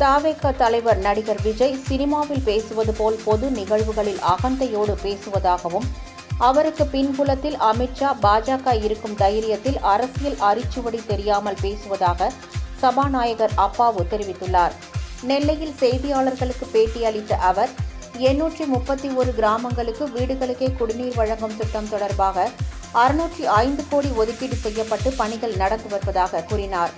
தவேக தலைவர் நடிகர் விஜய் சினிமாவில் பேசுவது போல் பொது நிகழ்வுகளில் அகந்தையோடு பேசுவதாகவும், அவருக்கு பின்புலத்தில் அமித்ஷா, பாஜக இருக்கும் தைரியத்தில் அரசியல் அரிச்சுவடி தெரியாமல் பேசுவதாக சபாநாயகர் அப்பாவு தெரிவித்துள்ளார். நெல்லையில் செய்தியாளர்களுக்கு பேட்டியளித்த அவர், 831 கிராமங்களுக்கு வீடுகளுக்கே குடிநீர் வழங்கும் திட்டம் தொடர்பாக 605 கோடி ஒதுக்கீடு செய்யப்பட்டு பணிகள் நடந்து வருவதாக கூறினார்.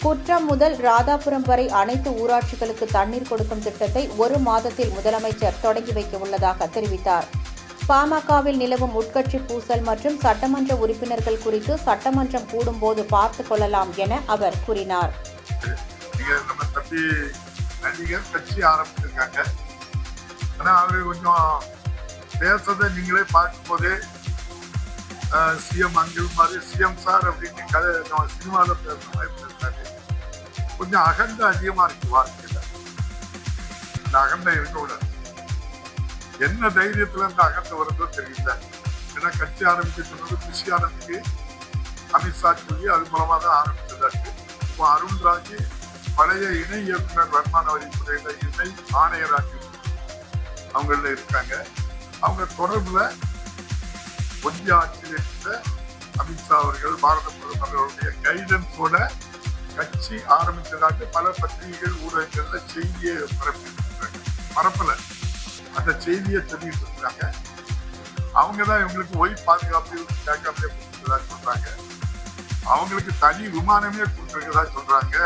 குற்றம் முதல் ராதாபுரம் வரை அனைத்து ஊராட்சிகளுக்கு தண்ணீர் கொடுக்கும் திட்டத்தை 1 மாதத்தில் முதலமைச்சர் தொடங்கி வைக்க உள்ளதாக தெரிவித்தார். பாமகவில் நிலவும் உட்கட்சி பூசல் மற்றும் சட்டமன்ற உறுப்பினர்கள் குறித்து சட்டமன்றம் கூடும்போது பார்த்துக் கொள்ளலாம் என அவர் கூறினார். கட்சி ஆரம்பிச்சிருக்காங்க. ஆனா அவரு கொஞ்சம் பேசுறதை நீங்களே பார்க்கும்போதே சிஎம் அங்கிள் மாதிரி சிஎம் சார் அப்படின்னு கதை சினிமாவில் பேசுற மாதிரி பேசுறாரு. கொஞ்சம் அகண்ட அதிகமா இருக்கு வார்த்தையில. இந்த அகண்ட இருக்கக்கூடாது. என்ன தைரியத்துல இருந்து அகண்ட வருதோ தெரியல. ஏன்னா கட்சி ஆரம்பிக்க சொன்னது கிருஷி ஆரம்பிக்கு அமித்ஷா சொல்லி அது மூலமா தான் ஆரம்பிச்சதாச்சு. இப்போ அருண்ராஜ் பழைய இணை இயக்குனர் வருமான வரித்துறையில இணை ஆணையராக அவங்கள இருக்காங்க. அவங்க தொடர்புல ஒன்றிய ஆட்சியில் இருந்த அமித்ஷா அவர்கள் பாரத பிரதமர்களுடைய கைடன்ஸோட கட்சி ஆரம்பித்ததாக பல பத்திரிகைகள் ஊடகங்கள்ல செய்தியை பரப்பல அந்த செய்தியை சொல்லிட்டு இருக்காங்க. அவங்கதான் இவங்களுக்கு ஒய் பாதுகாப்பு பேக்கப்ல கொடுத்துருக்கதா சொல்றாங்க. அவங்களுக்கு தனி விமானமே கொடுத்துருக்கதா சொல்றாங்க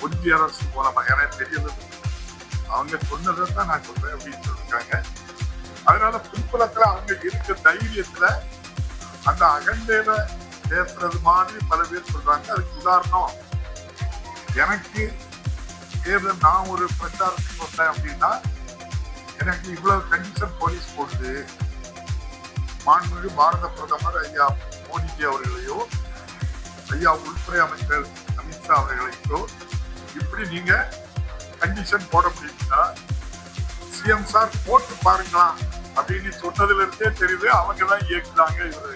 ஒன்றிய அரசு மூலமா. எனக்கு தெரியல, அவங்க சொன்னதை தான் நான் சொல்றேன் அப்படின்னு சொல்லிருக்காங்க. அதனால பின்புலத்துல அவங்க இருக்க தைரியத்துல அந்த அகண்டையில பேசுறது மாதிரி பல பேர் சொல்றாங்க. அதுக்கு உதாரணம், எனக்கு தேர்தல் நான் ஒரு பிரச்சாரத்துக்கு வந்தேன் அப்படின்னா எனக்கு இவ்வளவு கண்டிஷன் போலீஸ் போடுது. மாண்புமிகு பாரத பிரதமர் ஐயா மோடிஜி அவர்களையோ ஐயா உள்துறை அமைச்சர் அமித்ஷா அவர்களையோ இப்படி நீங்க கண்டிஷன் போட முடியும்னா சிஎம் சார் போட்டு பாருங்களா அப்படின்னு சொன்னதுல இருந்தே தெரியுது அவங்க தான் இயக்குறாங்க இவரு